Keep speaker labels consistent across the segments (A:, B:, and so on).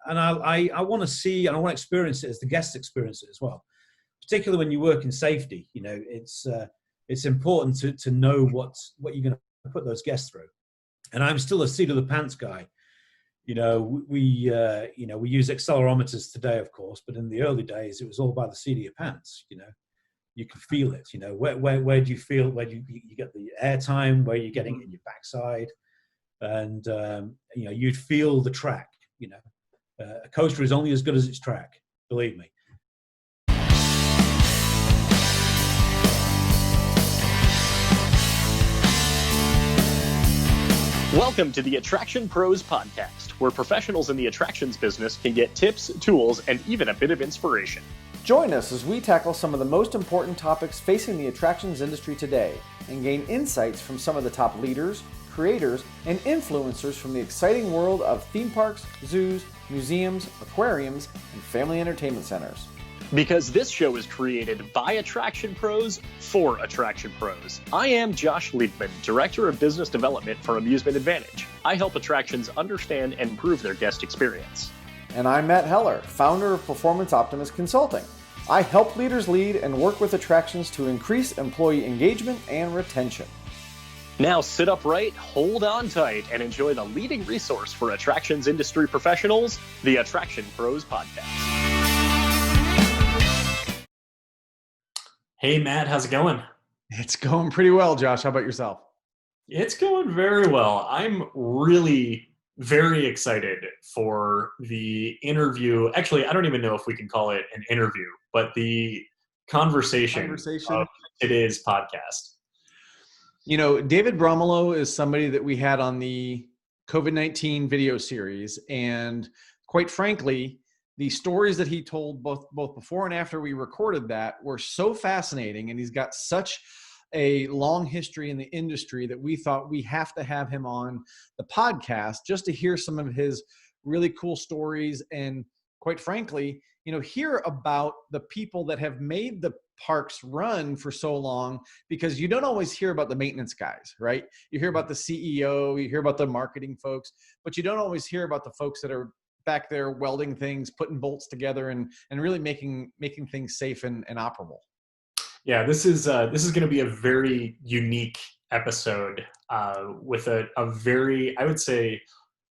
A: And I want to see and I want to experience it as the guests experience it as well. Particularly when you work in safety, it's important to know what you're going to put those guests through. And I'm still a seat of the pants guy. We use accelerometers today, of course, but in the early days, it was all by the seat of your pants. You can feel it. Where do you feel? Where do you get the air time? Where you're getting it in your backside, and you'd feel the track. A coaster is only as good as its track. Believe me.
B: Welcome to the Attraction Pros podcast, where professionals in the attractions business can get tips, tools, and even a bit of inspiration.
C: Join us as we tackle some of the most important topics facing the attractions industry today and gain insights from some of the top leaders, creators, and influencers from the exciting world of theme parks, zoos, museums, aquariums, and family entertainment centers.
B: Because this show is created by Attraction Pros for Attraction Pros. I am Josh Liebman, Director of Business Development for Amusement Advantage. I help attractions understand and improve their guest experience.
C: And I'm Matt Heller, founder of Performance Optimist Consulting. I help leaders lead and work with attractions to increase employee engagement and retention.
B: Now sit upright, hold on tight, and enjoy the leading resource for attractions industry professionals, the Attraction Pros podcast. Hey, Matt, how's it going?
C: It's going pretty well, Josh. How about yourself?
B: It's going very well. I'm really very excited for the interview. Actually, I don't even know if we can call it an interview, but the conversation. Of today's podcast.
C: David Bromilow is somebody that we had on the COVID-19 video series. And quite frankly, the stories that he told both before and after we recorded that were so fascinating, and he's got such a long history in the industry that we thought we have to have him on the podcast just to hear some of his really cool stories and, quite frankly, hear about the people that have made the parks run for so long, because you don't always hear about the maintenance guys, right? You hear about the CEO, you hear about the marketing folks, but you don't always hear about the folks that are back there welding things, putting bolts together, and really making things safe and operable.
B: Yeah, this is going to be a very unique episode with a very, I would say,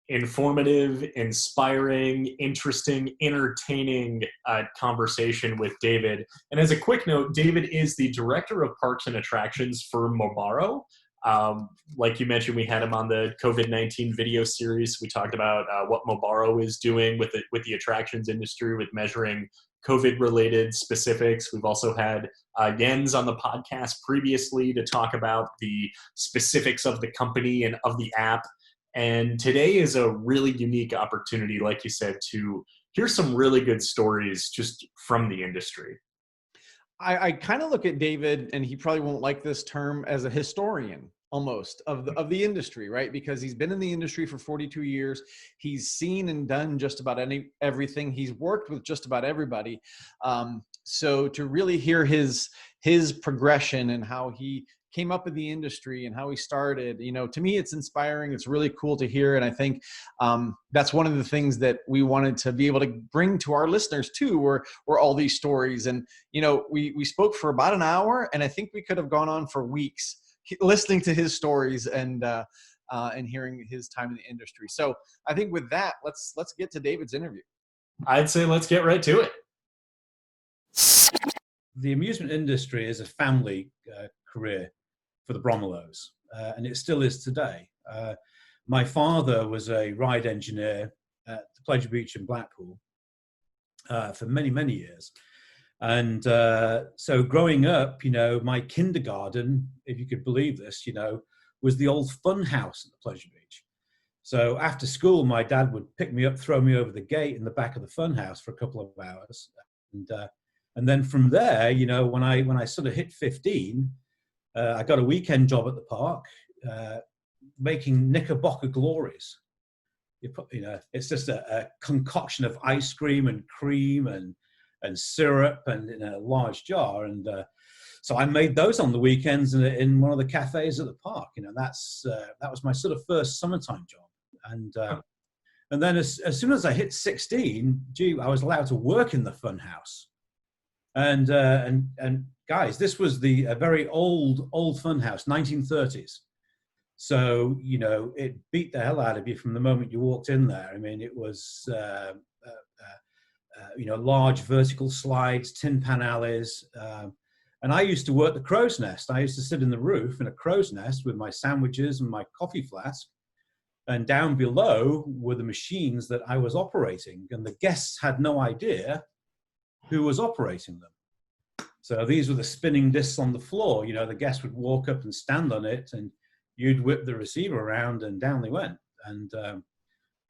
B: informative, inspiring, interesting, entertaining conversation with David. And as a quick note, David is the Director of Parks and Attractions for Mobaro. Like you mentioned, we had him on the COVID-19 video series. We talked about what Mobaro is doing with the attractions industry with measuring COVID-related specifics. We've also had Jens on the podcast previously to talk about the specifics of the company and of the app. And today is a really unique opportunity, like you said, to hear some really good stories just from the industry.
C: I kind of look at David, and he probably won't like this term, as a historian almost of the industry, right? Because he's been in the industry for 42 years. He's seen and done just about everything. He's worked with just about everybody. So to really hear his progression and how he came up in the industry and how he started, to me, it's inspiring. It's really cool to hear. And I think that's one of the things that we wanted to be able to bring to our listeners too, were all these stories. And, we spoke for about an hour, and I think we could have gone on for weeks listening to his stories and hearing his time in the industry. So I think with that, let's get to David's interview.
B: I'd say let's get right to it.
A: The amusement industry is a family career for the Bromilows, and it still is today. My father was a ride engineer at the Pleasure Beach in Blackpool for many, many years. And so growing up, my kindergarten, if you could believe this, was the old fun house at the Pleasure Beach. So after school, my dad would pick me up, throw me over the gate in the back of the fun house for a couple of hours. And then from there, when I sort of hit 15, I got a weekend job at the park, making Knickerbocker glories. It's just a concoction of ice cream and cream and syrup and in a large jar. And so I made those on the weekends in one of the cafes at the park. That was my sort of first summertime job. And then as soon as I hit 16, I was allowed to work in the fun house. And guys, this was a very old fun house, 1930s. So, it beat the hell out of you from the moment you walked in there. I mean, it was, large vertical slides, tin pan alleys. And I used to work the crow's nest. I used to sit in the roof in a crow's nest with my sandwiches and my coffee flask. And down below were the machines that I was operating. And the guests had no idea who was operating them. So these were the spinning discs on the floor. The guests would walk up and stand on it, and you'd whip the receiver around, and down they went. And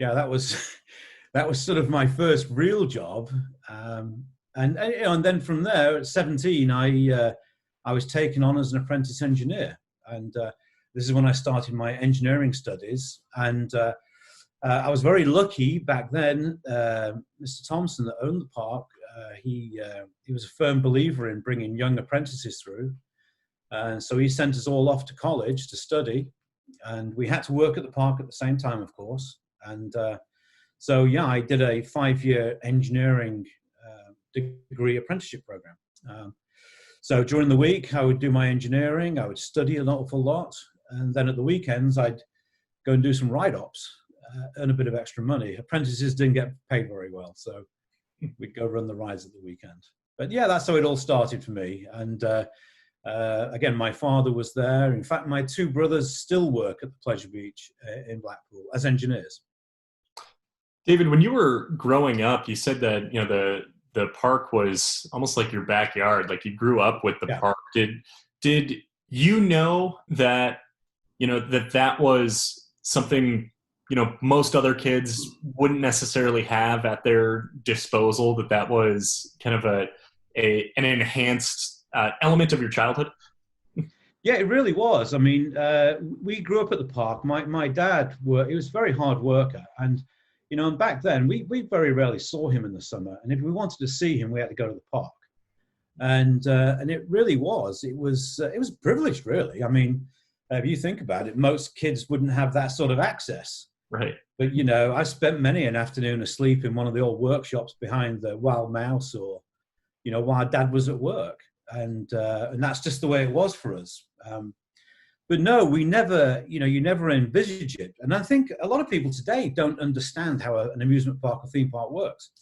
A: that was sort of my first real job. And then from there, at 17, I was taken on as an apprentice engineer. And this is when I started my engineering studies. And I was very lucky back then. Mr. Thompson, that owned the park, he was a firm believer in bringing young apprentices through. And so he sent us all off to college to study. And we had to work at the park at the same time, of course. And I did a 5-year engineering degree apprenticeship program. So during the week, I would do my engineering. I would study an awful lot. And then at the weekends, I'd go and do some ride-ops, earn a bit of extra money. Apprentices didn't get paid very well, so we'd go run the rides at the weekend. But yeah, that's how it all started for me. And again, my father was there. In fact, my 2 brothers still work at the Pleasure Beach in Blackpool as engineers.
B: David, when you were growing up, you said that the park was almost like your backyard. Like you grew up with the park. Did you know that that was something most other kids wouldn't necessarily have at their disposal? That was kind of an enhanced element of your childhood?
A: Yeah, it really was. I mean, we grew up at the park. My dad he was a very hard worker, and and back then we very rarely saw him in the summer. And if we wanted to see him, we had to go to the park. And it really was. It was privileged, really. I mean, if you think about it, most kids wouldn't have that sort of access.
B: Right.
A: But I spent many an afternoon asleep in one of the old workshops behind the Wild Mouse, or while Dad was at work, and that's just the way it was for us. But no, we never, you never envisage it. And I think a lot of people today don't understand how an amusement park or theme park works.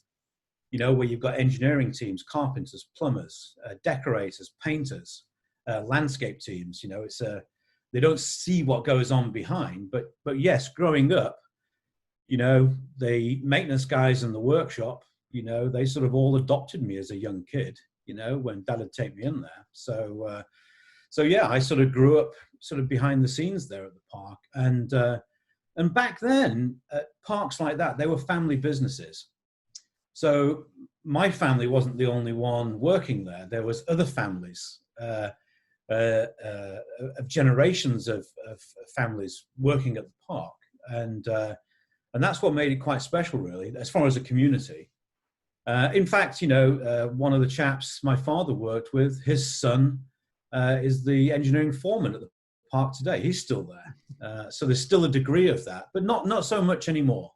A: Where you've got engineering teams, carpenters, plumbers, decorators, painters, landscape teams. They don't see what goes on behind. But yes, growing up, the maintenance guys in the workshop, they sort of all adopted me as a young kid. When Dad would take me in there. So yeah, I sort of grew up sort of behind the scenes there at the park. And back then, at parks like that, they were family businesses. So my family wasn't the only one working there. There was other families, of generations of families working at the park. And that's what made it quite special, really, as far as a community. In fact, one of the chaps my father worked with, his son is the engineering foreman at the park today. He's still there. So there's still a degree of that, but not so much anymore.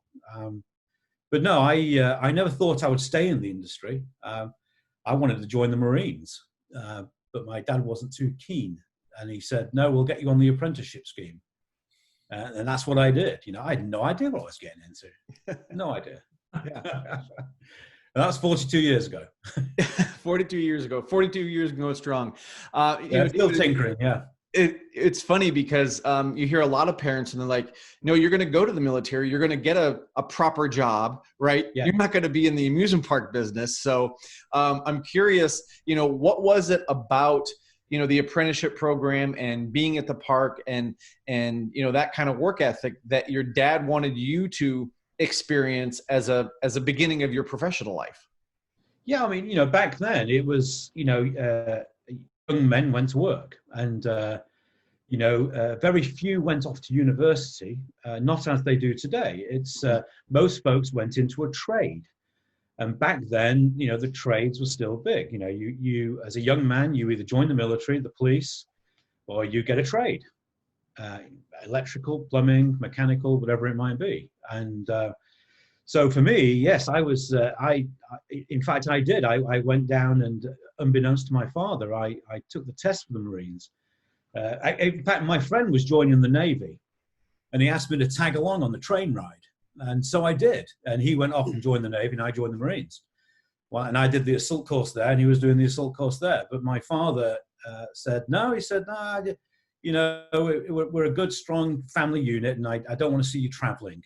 A: But no, I never thought I would stay in the industry. I wanted to join the Marines, but my dad wasn't too keen. And he said, no, we'll get you on the apprenticeship scheme. And that's what I did. I had no idea what I was getting into. No idea. Yeah. And that was 42 years ago.
C: 42 years ago. 42 years ago strong.
A: Still tinkering, yeah.
C: It's funny because you hear a lot of parents and they're like, no, you're going to go to the military. You're going to get a proper job, right? Yeah. You're not going to be in the amusement park business. So I'm curious, what was it about, the apprenticeship program and being at the park and that kind of work ethic that your dad wanted you to experience as a beginning of your professional life?
A: Yeah, I mean, back then it was, young men went to work, and very few went off to university, not as they do today. It's most folks went into a trade, and back then, the trades were still big. You as a young man, you either join the military, the police, or you get a trade, electrical, plumbing, mechanical, whatever it might be. And So for me, yes, I was. In fact, I did. I went down and, unbeknownst to my father, I took the test for the Marines. In fact, my friend was joining the Navy, and he asked me to tag along on the train ride, and so I did. And he went off and joined the Navy, and I joined the Marines. Well, and I did the assault course there, and he was doing the assault course there. But my father said no. He said, no, you know, we're a good, strong family unit, and I don't want to see you traveling.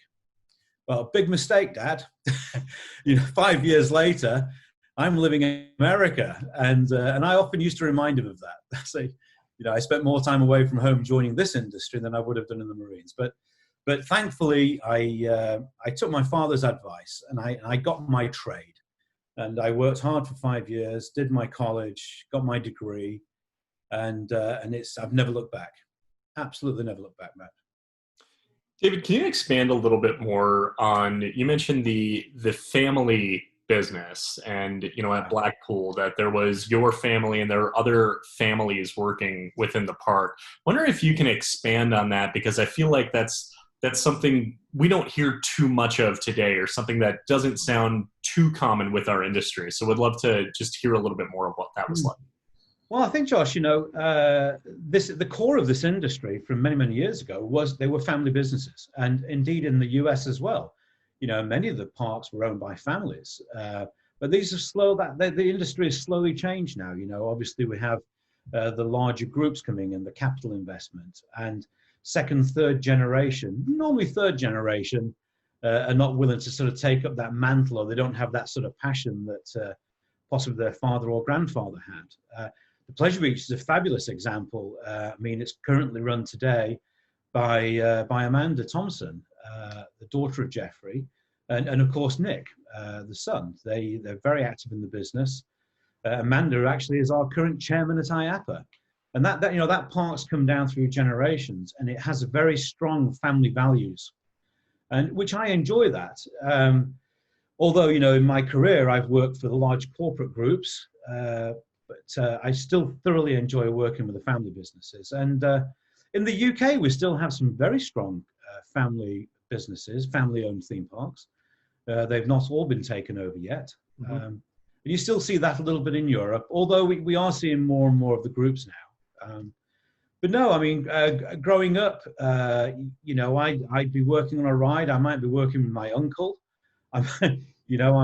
A: Well, big mistake, Dad. 5 years later, I'm living in America, and I often used to remind him of that. I say, I spent more time away from home joining this industry than I would have done in the Marines. But thankfully, I took my father's advice, and I got my trade. And I worked hard for 5 years, did my college, got my degree, and I've never looked back. Absolutely never looked back, Matt.
B: David, can you expand a little bit more on, you mentioned the family business and, at Blackpool, that there was your family and there were other families working within the park. Wonder if you can expand on that, because I feel like that's something we don't hear too much of today, or something that doesn't sound too common with our industry. So would love to just hear a little bit more of what that was like.
A: Well, I think, Josh, the core of this industry from many, many years ago they were family businesses. And indeed in the US as well, many of the parks were owned by families. But these are the industry has slowly changed now. Obviously we have the larger groups coming in, the capital investment, and second, third generation, normally third generation, are not willing to sort of take up that mantle, or they don't have that sort of passion that possibly their father or grandfather had. The Pleasure Beach is a fabulous example. It's currently run today by Amanda Thompson, the daughter of Jeffrey, and of course Nick, the son. They're very active in the business. Amanda actually is our current chairman at IAPA. And that park's come down through generations, and it has a very strong family values, and which I enjoy that. Although, in my career, I've worked for the large corporate groups, but I still thoroughly enjoy working with the family businesses. And in the UK, we still have some very strong family businesses, family-owned theme parks. They've not all been taken over yet. Mm-hmm. You still see that a little bit in Europe, although we are seeing more and more of the groups now. But no, growing up, I'd be working on a ride. I might be working with my uncle. I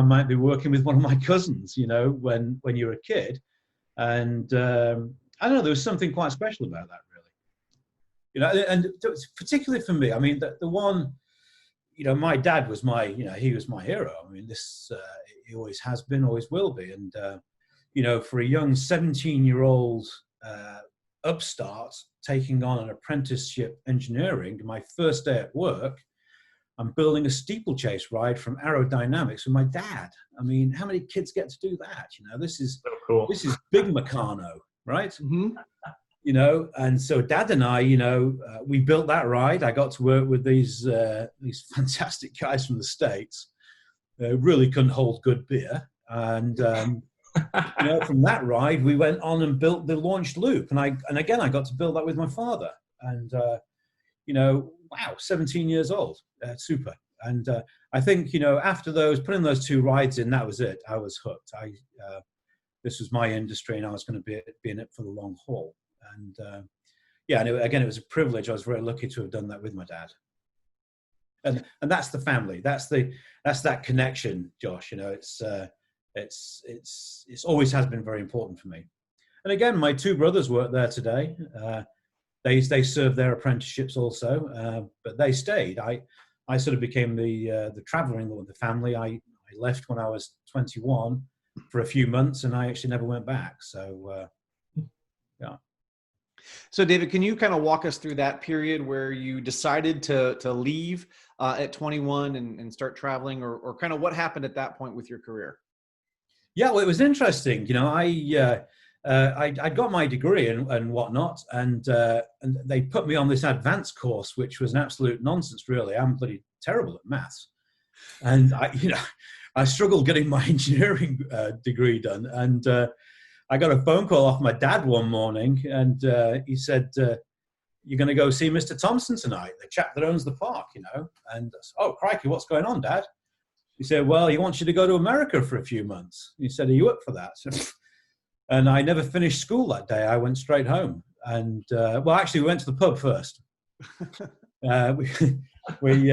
A: might be working with one of my cousins, when you're a kid. And I don't know, there was something quite special about that, really. And particularly for me, the one, my dad was he was my hero. He always has been, always will be. And, for a young 17-year-old upstart taking on an apprenticeship engineering, my first day at work, I'm building a steeplechase ride from aerodynamics with my dad. How many kids get to do that? This is
B: so cool.
A: This is big Meccano, right?
C: Mm-hmm.
A: And so Dad and I, we built that ride. I got to work with these fantastic guys from the States. Really couldn't hold good beer, and from that ride, we went on and built the launched loop, and again I got to build that with my father. And wow, 17 years old, super. And I think after putting those two rides in, that was it. I was hooked. This was my industry, and I was going to be in it for the long haul. And and it was a privilege. I was very lucky to have done that with my dad. And that's the family. That's that connection, Josh. It's always has been very important for me. And again, my two brothers work there today. They served their apprenticeships also, but they stayed. I sort of became the traveler in the family. I left when I was 21 for a few months, and I actually never went back. So, yeah.
C: So, David, can you kind of walk us through that period where you decided to leave at 21 and start traveling, or kind of what happened at that point with your career?
A: Yeah, well, it was interesting. I got my degree and whatnot, and they put me on this advanced course, which was an absolute nonsense, really. I'm bloody terrible at maths, and I struggled getting my engineering degree done. And I got a phone call off my dad one morning, and he said, "You're going to go see Mr. Thompson tonight, the chap that owns the park, And oh, crikey, what's going on, Dad? He said, well, he wants you to go to America for a few months. He said, are you up for that? And I never finished school that day. I went straight home. And well, actually, we went to the pub first. We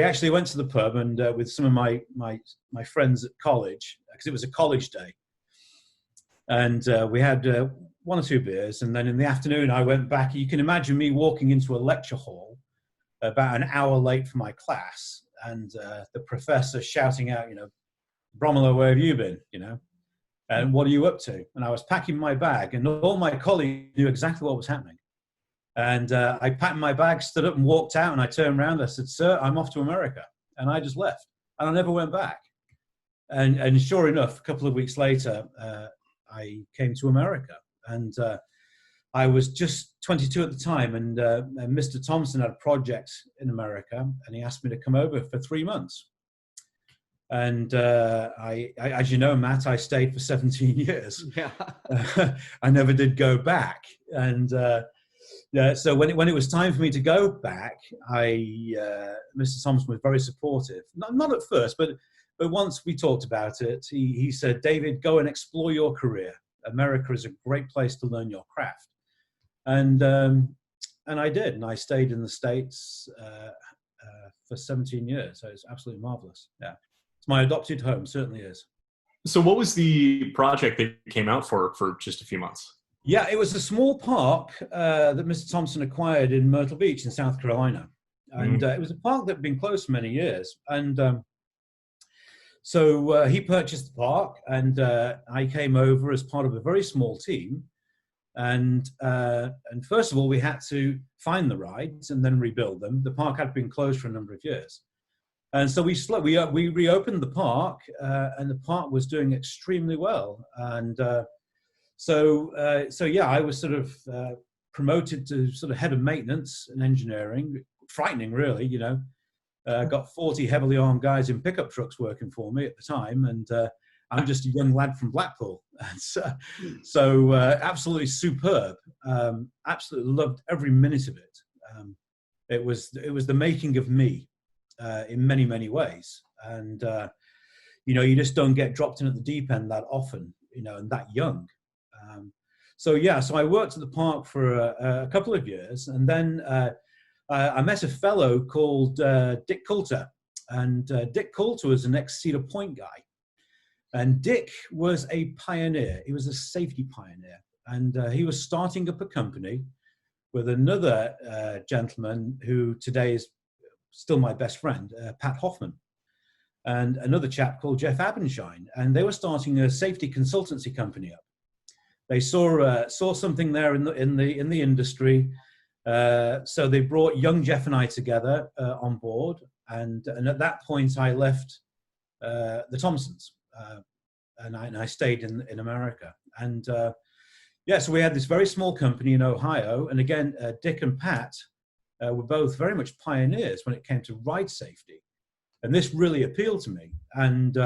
A: actually went to the pub and with some of my friends at college, because it was a college day. And we had one or two beers. And then in the afternoon, I went back. You can imagine me walking into a lecture hall about an hour late for my class. And the professor shouting out, Bromilow, where have you been? And what are you up to? And I was packing my bag, and all my colleagues knew exactly what was happening. And I packed my bag, stood up and walked out, and I turned around. I said, sir, I'm off to America. And I just left. And I never went back. And sure enough, a couple of weeks later, I came to America. And I was just 22 at the time. And Mr. Thompson had a project in America, and he asked me to come over for 3 months. And I, as you know, Matt, I stayed for 17 years.
C: Yeah.
A: I never did go back. And so when it was time for me to go back, Mr. Thompson was very supportive. Not at first, but once we talked about it, he said, David, go and explore your career. America is a great place to learn your craft. And I did. And I stayed in the States for 17 years. So it's absolutely marvelous. Yeah. It's my adopted home, certainly is.
B: So what was the project that you came out for just a few months?
A: Yeah, it was a small park that Mr. Thompson acquired in Myrtle Beach in South Carolina. And it was a park that had been closed for many years. And so he purchased the park, and I came over as part of a very small team. And first of all, we had to find the rides and then rebuild them. The park had been closed for a number of years. And so we reopened the park, and the park was doing extremely well. And so yeah, I was sort of promoted to sort of head of maintenance and engineering. Frightening, really, Got 40 heavily armed guys in pickup trucks working for me at the time, and I'm just a young lad from Blackpool. So absolutely superb. Absolutely loved every minute of it. It was the making of me in many, many ways. And you just don't get dropped in at the deep end that often, and that young. So I worked at the park for a couple of years, and then I met a fellow called Dick Coulter. And Dick Coulter was an ex-Cedar Point guy. And Dick was a pioneer. He was a safety pioneer. And he was starting up a company with another gentleman who today is still my best friend, Pat Hoffman, and another chap called Jeff Abenshine. And they were starting a safety consultancy company up. They saw something there in the industry. So they brought young Jeff and I together on board. And at that point, I left the Thompsons. And I stayed in America. And so we had this very small company in Ohio. And again, Dick and Pat were both very much pioneers when it came to ride safety. And this really appealed to me. And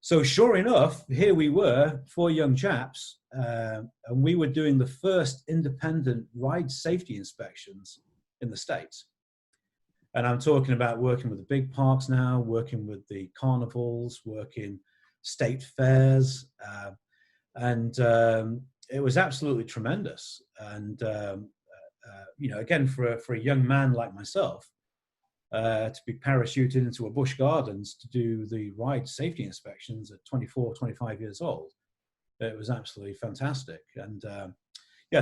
A: so sure enough, here we were, 4 young chaps, and we were doing the first independent ride safety inspections in the States. And I'm talking about working with the big parks now, working with the carnivals, working state fairs, and it was absolutely tremendous. And again, for a young man like myself, to be parachuted into a Busch Gardens to do the ride safety inspections at 24, 25 years old, it was absolutely fantastic. And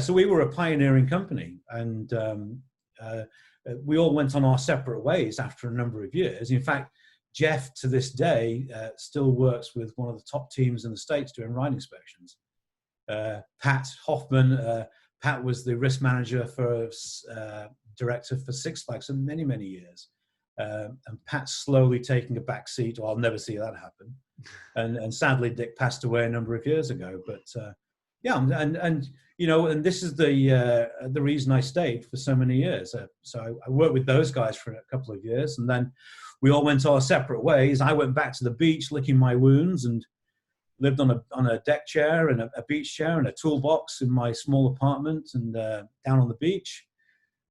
A: so we were a pioneering company, and we all went on our separate ways after a number of years. In fact, Jeff, to this day, still works with one of the top teams in the States doing ride inspections. Pat Hoffman, Pat was the risk manager director for Six Flags for many, many years. And Pat's slowly taking a back seat, or I'll never see that happen. And sadly, Dick passed away a number of years ago. But and this is the reason I stayed for so many years. So I worked with those guys for a couple of years, and then we all went our separate ways. I went back to the beach, licking my wounds, and lived on a deck chair and a beach chair and a toolbox in my small apartment and down on the beach.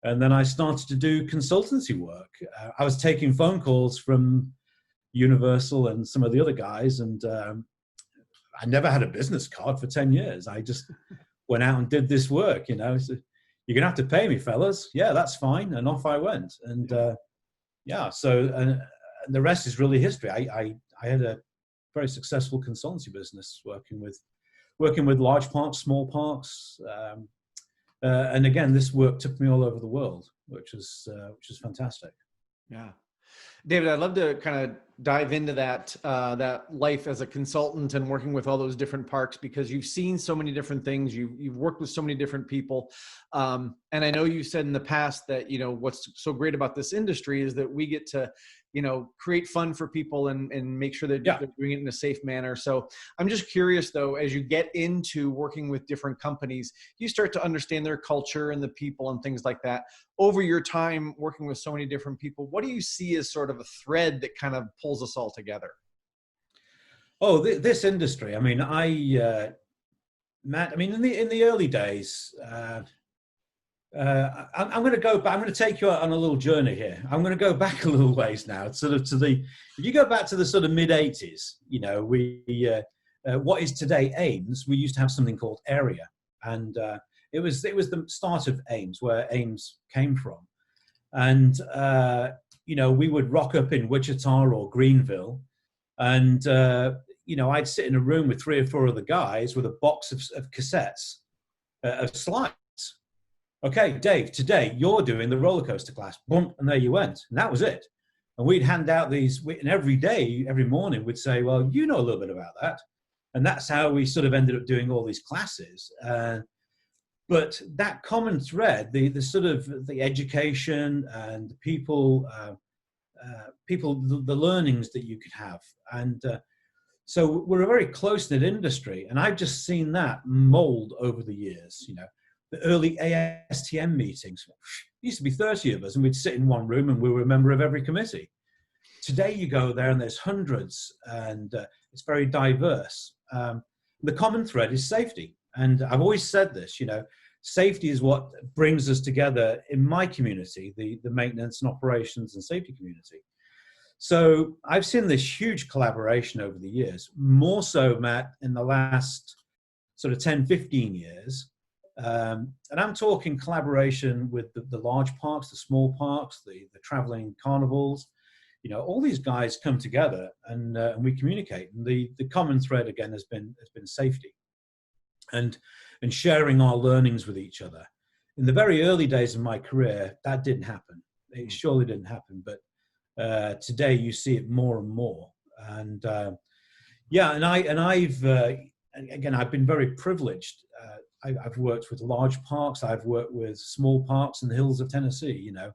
A: And then I started to do consultancy work. I was taking phone calls from, Universal and some of the other guys. And I never had a business card for 10 years. I just went out and did this work, you know. So, you're going to have to pay me, fellas. Yeah, that's fine. And off I went. And yeah, so and the rest is really history. I had a very successful consultancy business working with large parks, small parks. And again, this work took me all over the world, which is fantastic.
C: Yeah. David, I'd love to kind of dive into that that life as a consultant and working with all those different parks, because you've seen so many different things. You've worked with so many different people. And I know you said in the past that, you know, what's so great about this industry is that we get to, you know, create fun for people and make sure that they're doing it in a safe manner. So I'm just curious though, as you get into working with different companies, you start to understand their culture and the people and things like that. Over your time working with so many different people, what do you see as sort of a thread that kind of pulls us all together?
A: Oh, this industry. I mean, Matt, I mean, in the early days, I'm going to go back. I'm going to take you on a little journey here. I'm going to go back a little ways now, sort of if you go back to the sort of mid 80s, you know, what is today Ames, we used to have something called Area. And it was the start of Ames, where Ames came from. And, you know, we would rock up in Wichita or Greenville. And, you know, I'd sit in a room with 3 or 4 other guys with a box of cassettes, of slides. Okay, Dave, today you're doing the roller coaster class. Boom, and there you went. And that was it. And we'd hand out these, and every day, every morning, we'd say, well, you know a little bit about that. And that's how we sort of ended up doing all these classes. But that common thread, the sort of the education and the people, the learnings that you could have. And so we're a very close-knit industry. And I've just seen that mold over the years, you know. The early ASTM meetings, used to be 30 of us, and we'd sit in one room and we were a member of every committee. Today you go there and there's hundreds, and it's very diverse. The common thread is safety. And I've always said this, you know, safety is what brings us together in my community, the maintenance and operations and safety community. So I've seen this huge collaboration over the years, more so, Matt, in the last sort of 10, 15 years. And I'm talking collaboration with the large parks, the small parks, the traveling carnivals. You know, all these guys come together and we communicate. And the common thread again has been safety, and sharing our learnings with each other. In the very early days of my career, that didn't happen. It surely didn't happen. But today you see it more and more. And yeah, and I've been very privileged. I've worked with large parks. I've worked with small parks in the hills of Tennessee, you know,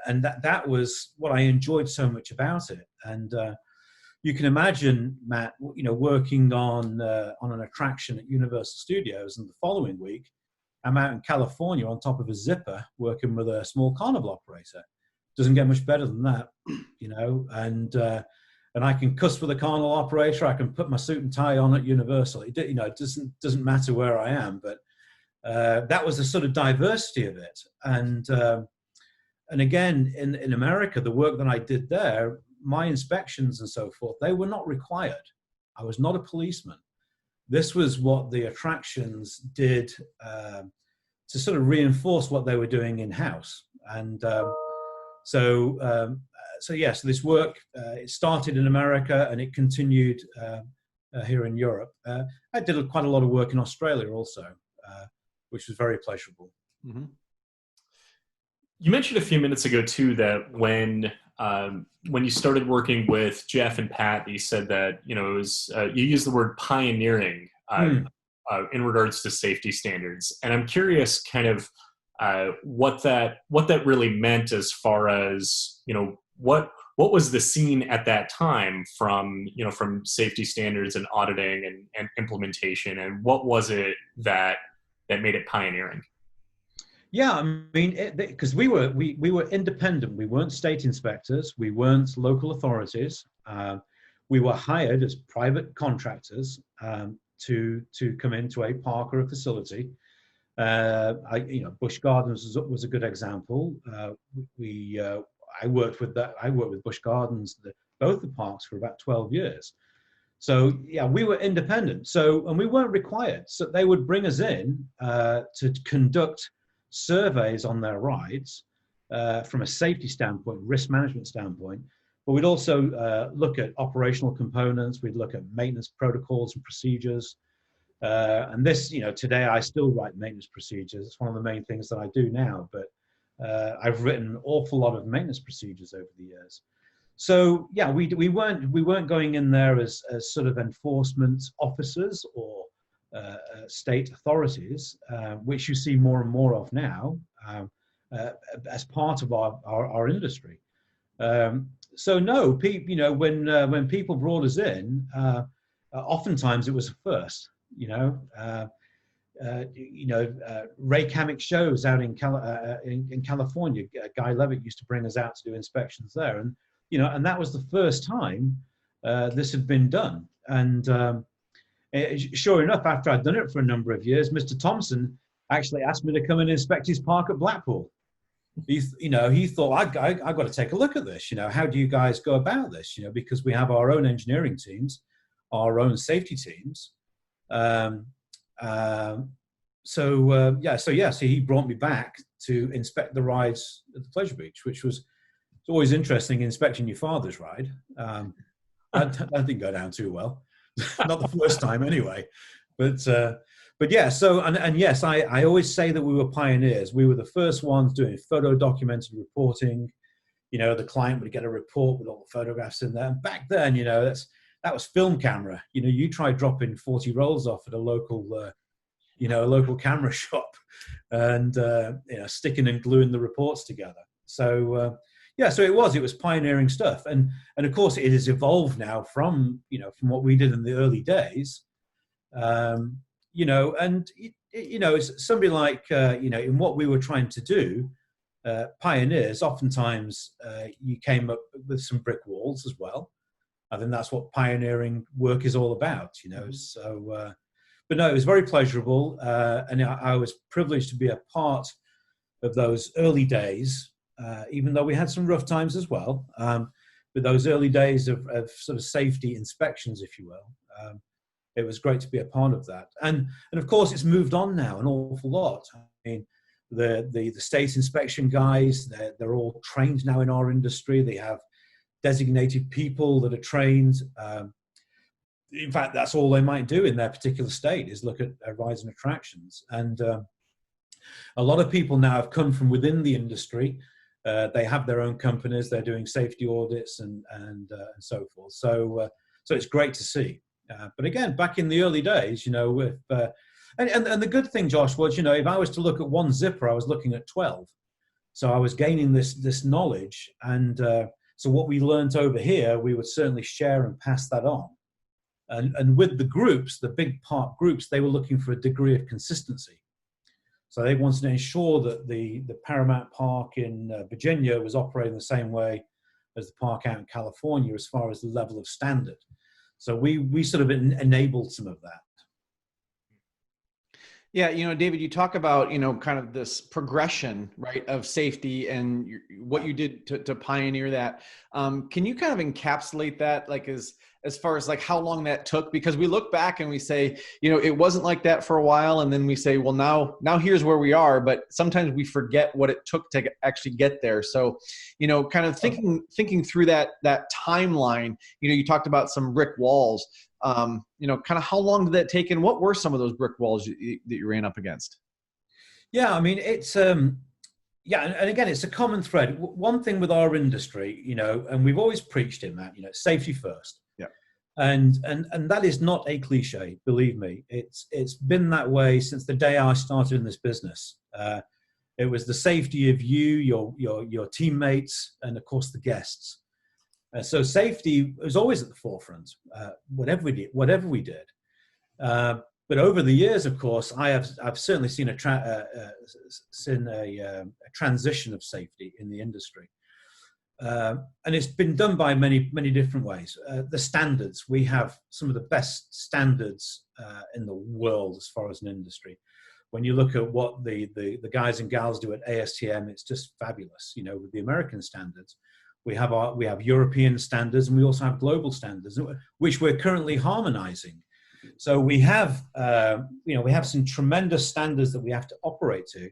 A: and that was what I enjoyed so much about it. And you can imagine, Matt, you know, working on an attraction at Universal Studios, and the following week, I'm out in California on top of a zipper working with a small carnival operator. Doesn't get much better than that, you know, and I can cuss with a carnival operator. I can put my suit and tie on at Universal. You know, it doesn't matter where I am. But that was the sort of diversity of it. And again, in America, the work that I did there, my inspections and so forth, they were not required. I was not a policeman. This was what the attractions did to sort of reinforce what they were doing in-house. And so yes, this work, it started in America and it continued here in Europe. I did quite a lot of work in Australia also, which was very pleasurable.
B: Mm-hmm. You mentioned a few minutes ago too that when you started working with Jeff and Pat, you said that, you know, it was you used the word pioneering in regards to safety standards, and I'm curious, kind of what that really meant as far as, you know, what was the scene at that time from safety standards and auditing and implementation, and what was it that made it pioneering?
A: Yeah, I mean, because we were independent. We weren't state inspectors. We weren't local authorities. We were hired as private contractors to come into a park or a facility. Busch Gardens was a good example. I worked with Busch Gardens, both the parks for about 12 years. So yeah, we were independent. So, and we weren't required. So they would bring us in to conduct surveys on their rides from a safety standpoint, risk management standpoint. But we'd also look at operational components. We'd look at maintenance protocols and procedures. And this, today I still write maintenance procedures. It's one of the main things that I do now. But I've written an awful lot of maintenance procedures over the years. So yeah, we weren't going in there as sort of enforcement officers or state authorities, which you see more and more of now as part of our industry. So no, when people brought us in, oftentimes it was a first. Ray Kammick shows out in California. Guy Levitt used to bring us out to do inspections there, and that was the first time this had been done. And sure enough, after I'd done it for a number of years, Mr. Thompson actually asked me to come and inspect his park at Blackpool. He thought, I got to take a look at this. How do you guys go about this? Because we have our own engineering teams, our own safety teams. So he brought me back to inspect the rides at the Pleasure Beach, which was always interesting, inspecting your father's ride. That didn't go down too well, not the first time anyway. But yeah, so and yes, I always say that we were pioneers. We were the first ones doing photo documented reporting. The client would get a report with all the photographs in there. And back then, that was film camera. You try dropping 40 rolls off at a local camera shop, and sticking and gluing the reports together. So so it was pioneering stuff, and of course it has evolved now from what we did in the early days. It's somebody like in what we were trying to do, pioneers. Oftentimes, you came up with some brick walls as well. I think that's what pioneering work is all about, So, but no, it was very pleasurable, and I was privileged to be a part of those early days, even though we had some rough times as well. But those early days of sort of safety inspections, if you will, it was great to be a part of that. And of course, it's moved on now an awful lot. I mean, the state inspection guys, they're all trained now in our industry. They have designated people that are trained. In fact, that's all they might do in their particular state is look at rides and attractions. And a lot of people now have come from within the industry. They have their own companies. They're doing safety audits and so forth. So it's great to see. But again, back in the early days, with and the good thing, Josh, was if I was to look at one zipper, I was looking at 12. So I was gaining this knowledge, and so what we learned over here, we would certainly share and pass that on. And with the groups, the big park groups, they were looking for a degree of consistency. So they wanted to ensure that the Paramount Park in Virginia was operating the same way as the park out in California as far as the level of standard. So we sort of enabled some of that.
C: Yeah, David, you talk about, kind of this progression, right, of safety and what you did to pioneer that. Can you kind of encapsulate that, like as far as like how long that took? Because we look back and we say, it wasn't like that for a while. And then we say, well, now here's where we are. But sometimes we forget what it took to actually get there. So, kind of thinking through that timeline, you talked about some brick walls. Kind of how long did that take, and what were some of those brick walls that you ran up against? Yeah,
A: I mean, it's and again, it's a common thread. One thing with our industry, and we've always preached in that, safety first.
C: Yeah,
A: and that is not a cliche. Believe me, it's been that way since the day I started in this business. It was the safety of you, your teammates, and of course the guests. So safety was always at the forefront, whatever we did. But over the years, of course, I've certainly seen a transition of safety in the industry, and it's been done by many different ways. The standards, we have some of the best standards in the world as far as an industry. When you look at what the guys and gals do at ASTM, it's just fabulous. With the American standards. We have European standards, and we also have global standards, which we're currently harmonizing. So we have, we have some tremendous standards that we have to operate to.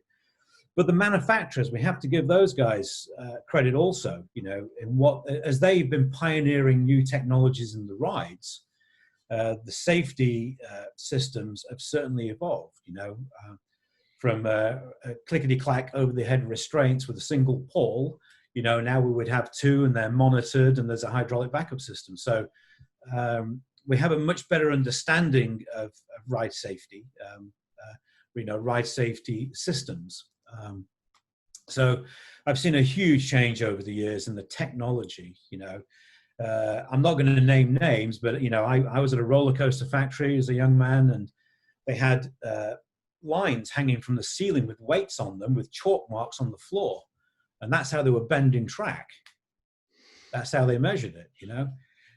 A: But the manufacturers, we have to give those guys credit also, as they've been pioneering new technologies in the rides. The safety systems have certainly evolved, from clickety-clack over-the-head restraints with a single pole. Now we would have two, and they're monitored, and there's a hydraulic backup system. So we have a much better understanding of ride safety, ride safety systems. So I've seen a huge change over the years in the technology. I'm not going to name names, but I was at a roller coaster factory as a young man, and they had lines hanging from the ceiling with weights on them, with chalk marks on the floor, and that's how they were bending track. That's how they measured it.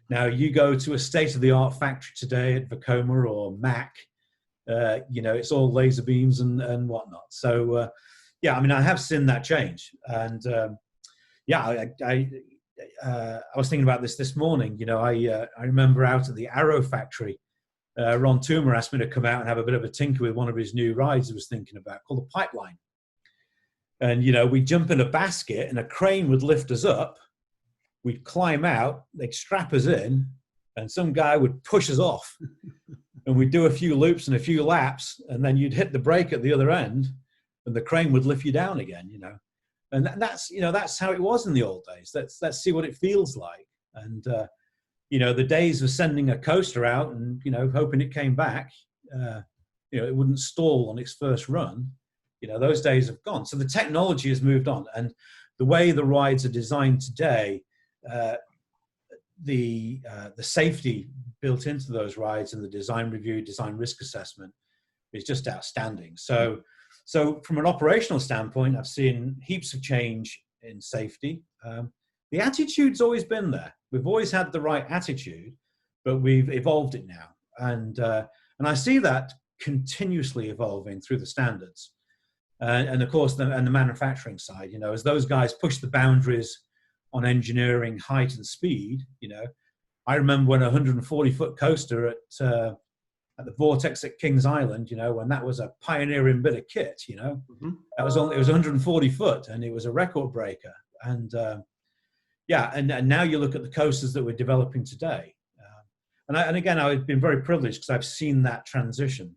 A: Now you go to a state-of-the-art factory today at Vekoma or Mac, it's all laser beams and whatnot. So I have seen that change, and I was thinking about this morning. I remember out at the Arrow factory, Ron Toomer asked me to come out and have a bit of a tinker with one of his new rides he was thinking about, called the Pipeline. And we'd jump in a basket, and a crane would lift us up. We'd climb out, they'd strap us in, and some guy would push us off. And we'd do a few loops and a few laps, and then you'd hit the brake at the other end, and the crane would lift you down again, And that's how it was in the old days. Let's see what it feels like. And the days of sending a coaster out and hoping it came back, it wouldn't stall on its first run. Those days have gone. So the technology has moved on, and the way the rides are designed today, the safety built into those rides and the design review, design risk assessment is just outstanding. So from an operational standpoint, I've seen heaps of change in safety. The attitude's always been there. We've always had the right attitude, but we've evolved it now. And I see that continuously evolving through the standards. And of course, the manufacturing side, as those guys push the boundaries on engineering, height and speed, I remember when a 140-foot coaster at the Vortex at Kings Island, when that was a pioneering bit of kit,
C: Mm-hmm.
A: it was 140 foot, and it was a record breaker. And and now you look at the coasters that we're developing today. And again, I've been very privileged because I've seen that transition.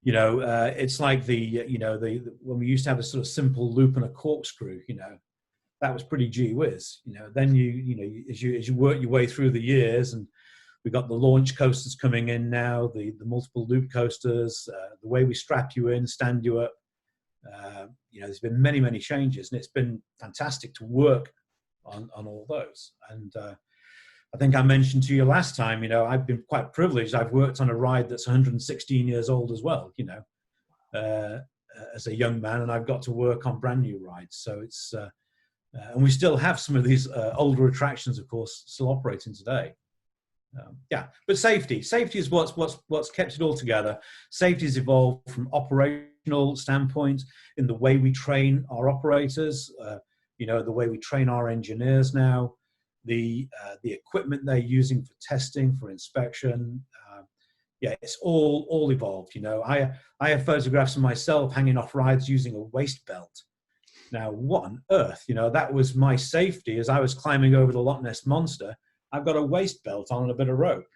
A: It's like when we used to have a sort of simple loop and a corkscrew, that was pretty gee whiz. Then as you work your way through the years, and we've got the launch coasters coming in now, the multiple loop coasters, the way we strap you in, stand you up. There's been many, many changes, and it's been fantastic to work on all those. And I think I mentioned to you last time, I've been quite privileged. I've worked on a ride that's 116 years old as well, as a young man, and I've got to work on brand new rides. So it's, and we still have some of these older attractions, of course, still operating today. But safety is what's kept it all together. Safety has evolved from operational standpoint in the way we train our operators, the way we train our engineers now, the equipment they're using for testing, for inspection. It's all evolved. I have photographs of myself hanging off rides using a waist belt. Now, what on earth? That was my safety as I was climbing over the Loch Ness Monster. I've got a waist belt on and a bit of rope,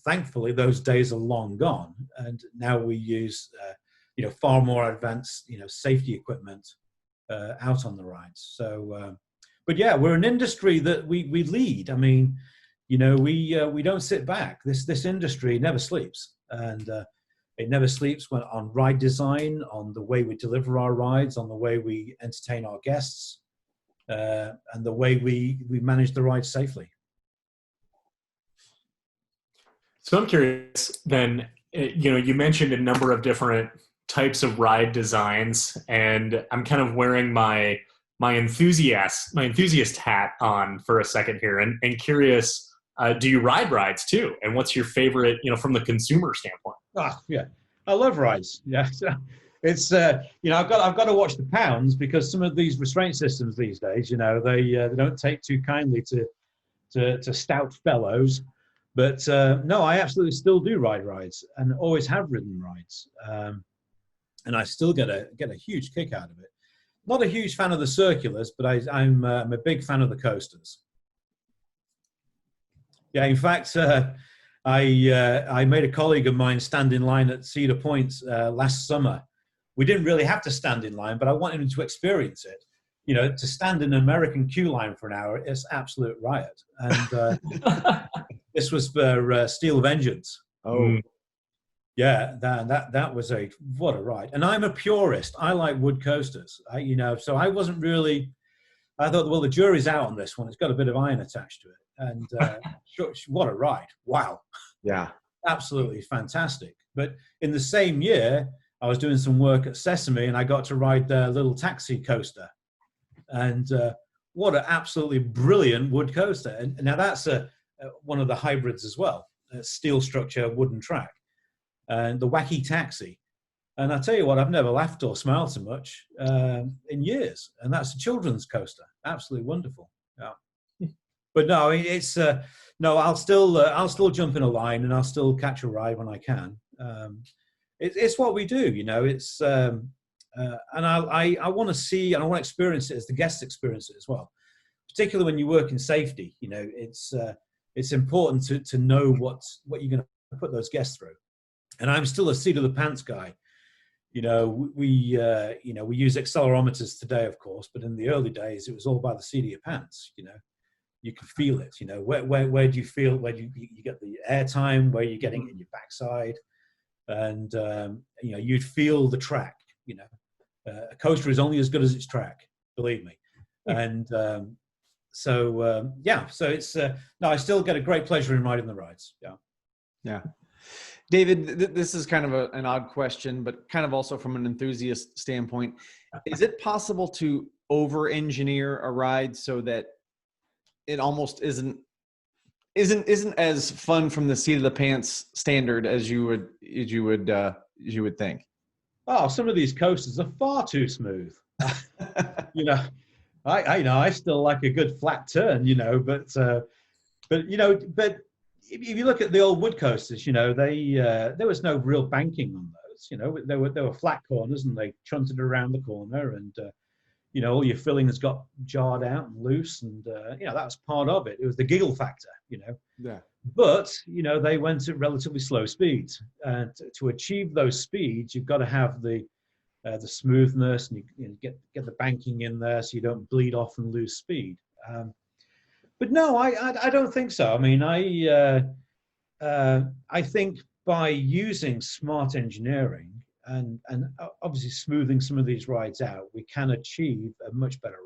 A: Thankfully, those days are long gone. And now we use, far more advanced, safety equipment out on the rides. So, but we're an industry that we lead. I mean, we don't sit back. This industry never sleeps. And it never sleeps on ride design, on the way we deliver our rides, on the way we entertain our guests. And the way we manage the ride safely.
B: So I'm curious then, you mentioned a number of different types of ride designs, and I'm kind of wearing my enthusiast hat on for a second here, and curious, do you ride rides too? And what's your favorite, from the consumer standpoint?
A: I love rides. Yeah. it's I've got to watch the pounds, because some of these restraint systems these days, they don't take too kindly to stout fellows. But no, I absolutely still do ride rides, and always have ridden rides, and I still get a huge kick out of it. Not a huge fan of the circulars, but I'm a big fan of the coasters. Yeah, in fact, I made a colleague of mine stand in line at Cedar Point last summer. We didn't really have to stand in line, but I wanted him to experience it. To stand in an American queue line for an hour is absolute riot. And this was for Steel Vengeance.
C: Oh,
A: yeah, that was what a ride. And I'm a purist. I like wood coasters. So I wasn't really. I thought, well, the jury's out on this one. It's got a bit of iron attached to it. And what a ride. Wow.
C: yeah.
A: Absolutely fantastic. But in the same year, I was doing some work at Sesame, and I got to ride their little taxi coaster. And what an absolutely brilliant wood coaster. And now that's one of the hybrids as well. A steel structure, wooden track. And the Wacky Taxi. And I tell you what, I've never laughed or smiled so much in years. And that's a children's coaster. Absolutely wonderful. Yeah. But no, it's no. I'll still jump in a line, and I'll still catch a ride when I can. It's what we do, It's and I want to see, and I want to experience it as the guests experience it as well. Particularly when you work in safety, it's important to know what you're going to put those guests through. And I'm still a seat of the pants guy. We use accelerometers today, of course, but in the early days, it was all by the seat of your pants. You can feel it. Where do you feel? Where do you get the air time? Where you're getting it in your backside, and you'd feel the track. A coaster is only as good as its track. Believe me. And so it's no. I still get a great pleasure in riding the rides. Yeah.
C: Yeah. David, this is kind of an odd question, but kind of also from an enthusiast standpoint. Is it possible to over-engineer a ride so that it almost isn't as fun from the seat of the pants standard as you would think?
A: Oh, some of these coasters are far too smooth. I still like a good flat turn, but if you look at the old wood coasters, there was no real banking on those. There were flat corners, and they chunted around the corner, and all your fillings got jarred out and loose, and that was part of it. It was the giggle factor,
C: Yeah.
A: But they went at relatively slow speeds, and to achieve those speeds, you've got to have the smoothness, and you get the banking in there so you don't bleed off and lose speed. But no, I don't think so. I mean, I think by using smart engineering and obviously smoothing some of these rides out, we can achieve a much better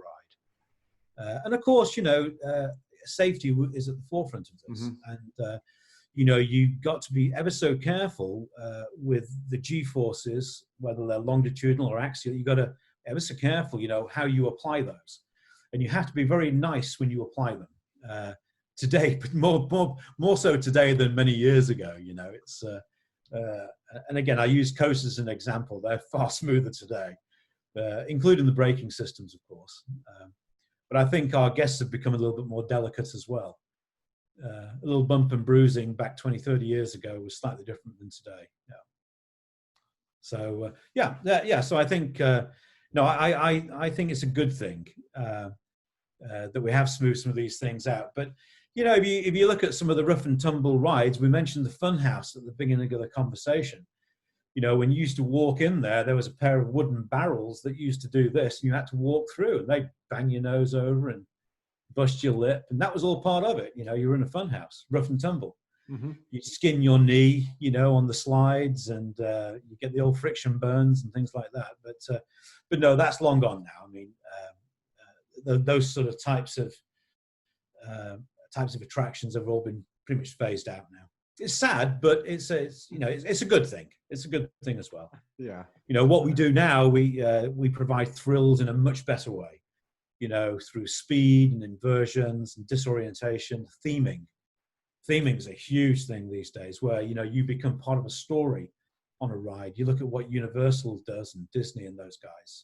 A: ride. And of course, safety is at the forefront of this. Mm-hmm. And you've got to be ever so careful with the G-forces, whether they're longitudinal or axial. You've got to ever so careful, how you apply those. And you have to be very nice when you apply them. Today, but more so today than many years ago. It's and again, I use coasters as an example. They're far smoother today, including the braking systems, of course. But I think our guests have become a little bit more delicate as well. A little bump and bruising back 20, 30 years ago was slightly different than today. Yeah. So So I think I think it's a good thing. That we have smoothed some of these things out. But, if you look at some of the rough and tumble rides, we mentioned the fun house at the beginning of the conversation. When you used to walk in there was a pair of wooden barrels that used to do this, and you had to walk through, and they'd bang your nose over and bust your lip. And that was all part of it. You were in a fun house, rough and tumble. Mm-hmm. You skin your knee, on the slides, and you get the old friction burns and things like that. But no, that's long gone now. I mean, those sort of types of attractions have all been pretty much phased out now. It's sad, but it's a good thing. It's a good thing as well.
C: Yeah.
A: What we do now, we provide thrills in a much better way. Through speed and inversions and disorientation, theming. Theming is a huge thing these days, where you become part of a story on a ride. You look at what Universal does and Disney and those guys.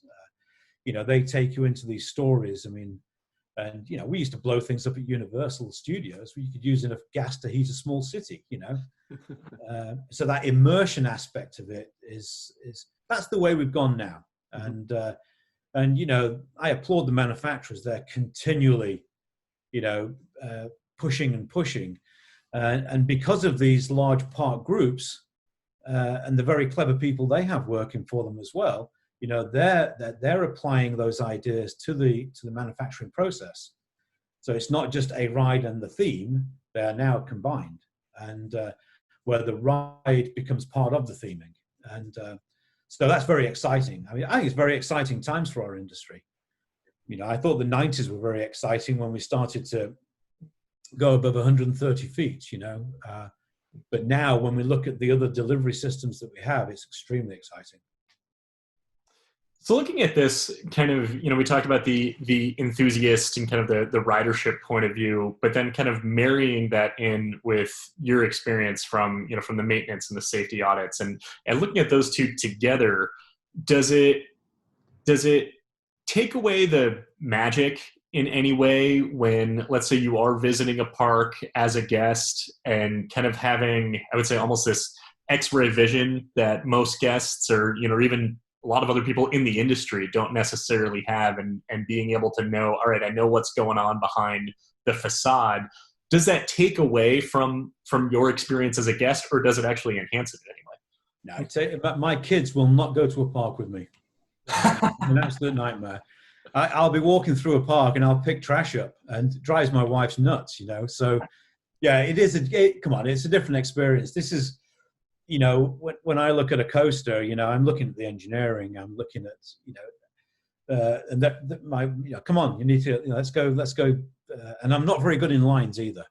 A: They take you into these stories. I mean, and we used to blow things up at Universal Studios where you could use enough gas to heat a small city. So that immersion aspect of it is that's the way we've gone now. And I applaud the manufacturers. They're continually, pushing and pushing, and because of these large park groups and the very clever people they have working for them as well. They're applying those ideas to the manufacturing process. So it's not just a ride and the theme; they are now combined, and where the ride becomes part of the theming. And so that's very exciting. I mean, I think it's very exciting times for our industry. I thought the 90s were very exciting when we started to go above 130 feet. But now when we look at the other delivery systems that we have, it's extremely exciting.
B: So looking at this kind of, we talked about the enthusiast and kind of the ridership point of view, but then kind of marrying that in with your experience from the maintenance and the safety audits and looking at those two together, does it take away the magic in any way when, let's say, you are visiting a park as a guest and kind of having, I would say, almost this X-ray vision that most guests or even a lot of other people in the industry don't necessarily have, and being able to know, all right, I know what's going on behind the facade. Does that take away from your experience as a guest, or does it actually enhance it in any way?
A: No, my kids will not go to a park with me. It's an absolute nightmare. I'll be walking through a park and I'll pick trash up, and it drives my wife's nuts, So, yeah, it is. Come on, it's a different experience. This is, when I look at a coaster, I'm looking at the engineering. I'm looking at, and come on, you need to, let's go. And I'm not very good in lines either.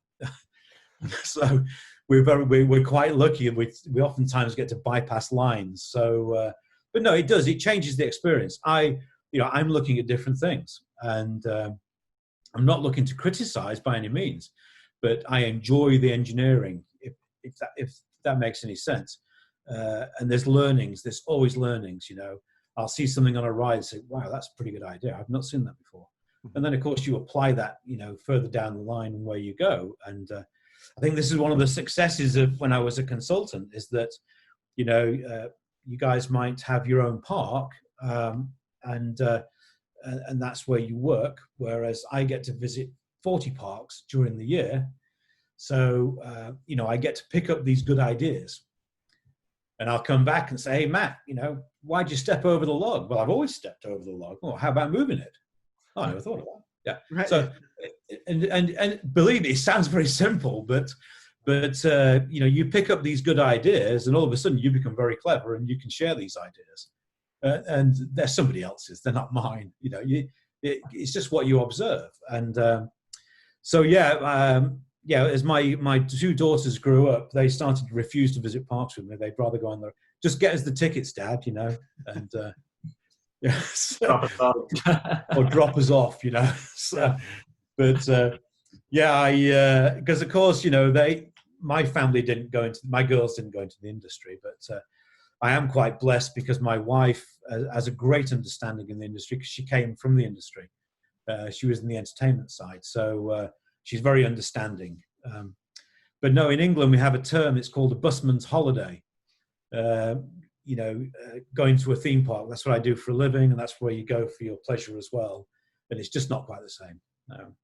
A: So we're quite lucky. We oftentimes get to bypass lines. So, but no, it does. It changes the experience. I'm looking at different things, and I'm not looking to criticize by any means, but I enjoy the engineering. If that makes any sense. And there's learnings. There's always learnings. I'll see something on a ride and say, "Wow, that's a pretty good idea. I've not seen that before." And then, of course, you apply that, further down the line and where you go. And I think this is one of the successes of when I was a consultant is that, you guys might have your own park, and that's where you work, whereas I get to visit 40 parks during the year. So, I get to pick up these good ideas, and I'll come back and say, "Hey, Matt, why'd you step over the log?" "Well, I've always stepped over the log." "Oh, how about moving it?" "Oh, I never thought of that." Yeah. Right. So, and believe me, it sounds very simple, but you pick up these good ideas, and all of a sudden you become very clever, and you can share these ideas, and they're somebody else's; they're not mine. It's just what you observe, and so yeah. As my two daughters grew up, they started to refuse to visit parks with me. They'd rather go on there. "Just get us the tickets, Dad," and so, or drop us off, So, but because of course, my family didn't go into, my girls didn't go into the industry, but I am quite blessed because my wife has a great understanding in the industry because she came from the industry. She was in the entertainment side, so. She's very understanding. But no, in England, we have a term, it's called a busman's holiday. Going to a theme park, that's what I do for a living, and that's where you go for your pleasure as well. But it's just not quite the same. No.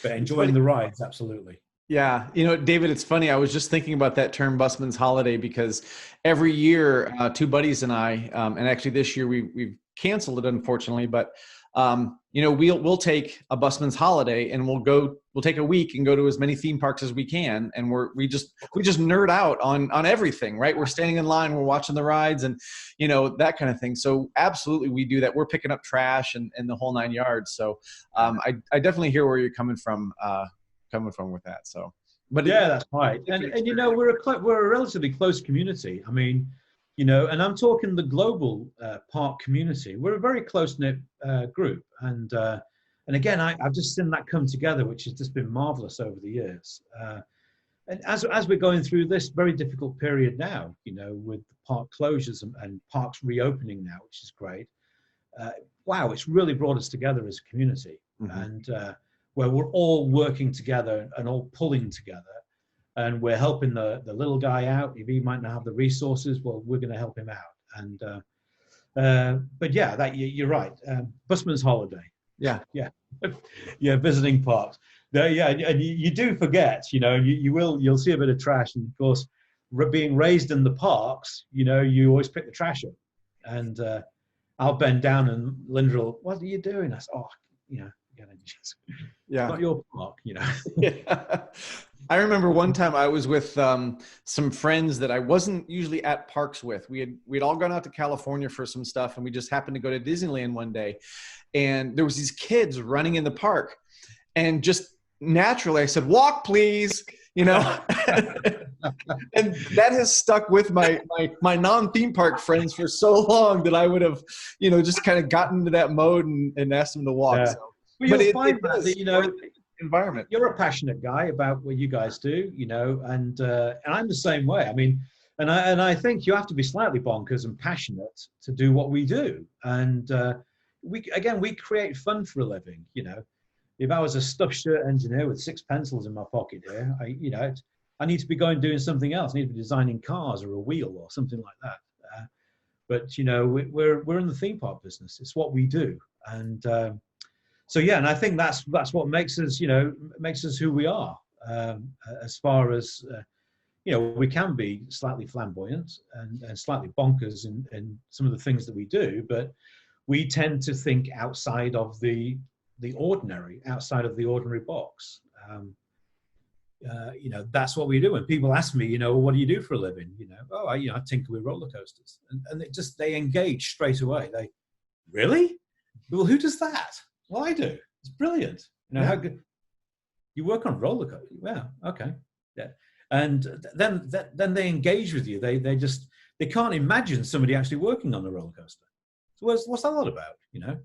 A: But enjoying the rides, absolutely.
C: Yeah. David, it's funny. I was just thinking about that term busman's holiday because every year, two buddies and I, and actually this year we've canceled it, unfortunately, but we'll take a busman's holiday and we'll take a week and go to as many theme parks as we can. And we just nerd out on everything, right? We're standing in line, we're watching the rides and, that kind of thing. So absolutely we do that. We're picking up trash and the whole 9 yards. So I definitely hear where you're coming from with that. So, but
A: yeah, that's right. And we're a relatively close community. I mean, and I'm talking the global park community. We're a very close-knit group. And again, I've just seen that come together, which has just been marvelous over the years. And as we're going through this very difficult period now, you know, with the park closures and parks reopening now, which is great. Wow, it's really brought us together as a community, and where we're all working together and all pulling together, and we're helping the little guy out. If he might not have the resources, well, we're going to help him out. And but yeah, that you're right. Busman's holiday.
C: Yeah,
A: yeah, yeah. Visiting parks. Yeah, and you do forget. You know, you'll see a bit of trash, and of course, being raised in the parks, you know, you always pick the trash up, and I'll bend down and Linda will, what are you doing? I said, oh, you know, it's not your park, you know.
C: Yeah. I remember one time I was with some friends that I wasn't usually at parks with. We'd all gone out to California for some stuff, and we just happened to go to Disneyland one day, and there was these kids running in the park, and just naturally I said, walk please, you know. And that has stuck with my non-theme park friends for so long that I would have, you know, just kind of gotten into that mode and asked them to walk.
A: Yeah.
C: So.
A: Well,
C: But
A: you'll find that, you know,
C: environment.
A: You're a passionate guy about what you guys do, you know, and I'm the same way. I mean, and I think you have to be slightly bonkers and passionate to do what we do. And we create fun for a living, you know. If I was a stuffed shirt engineer with 6 pencils in my pocket here, I need to be going doing something else. I need to be designing cars or a wheel or something like that. But you know, we're in the theme park business. It's what we do, and so yeah. And I think that's what makes us, you know, makes us who we are. As far as you know, we can be slightly flamboyant and slightly bonkers in some of the things that we do, but we tend to think outside of the ordinary, outside of the ordinary box. You know, that's what we do. When people ask me, you know, what do you do for a living? You know, oh, I tinker with roller coasters, and they engage straight away. They, really? Well, who does that? Well, I do. It's brilliant. You know, how good. You work on roller coasters? Yeah, okay, yeah. And then they engage with you. They can't imagine somebody actually working on a roller coaster. So what's that all about? You know,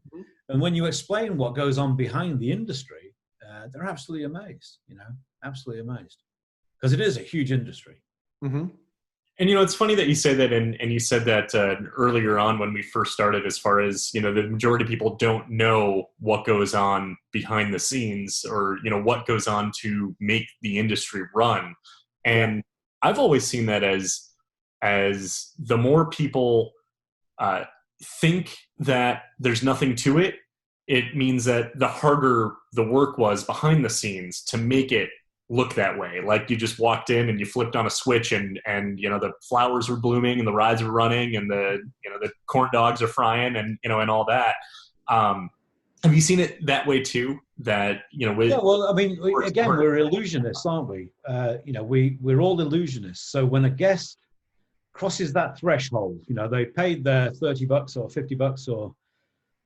A: and when you explain what goes on behind the industry, they're absolutely amazed. You know, absolutely amazed, because it is a huge industry.
B: Mm-hmm. And you know, it's funny that you say that, and you said that earlier on when we first started. As far as, you know, the majority of people don't know what goes on behind the scenes, or you know, what goes on to make the industry run. And I've always seen that as the more people think that there's nothing to it, it means that the harder the work was behind the scenes to make it look that way. Like you just walked in and you flipped on a switch and you know, the flowers were blooming and the rides were running and the corn dogs are frying and, you know, and all that. Have you seen it that way too? That, you know,
A: yeah, well, I mean, again, we're illusionists, aren't we? You know, we're all illusionists. So when a guest crosses that threshold, you know, they paid their $30 or $50 or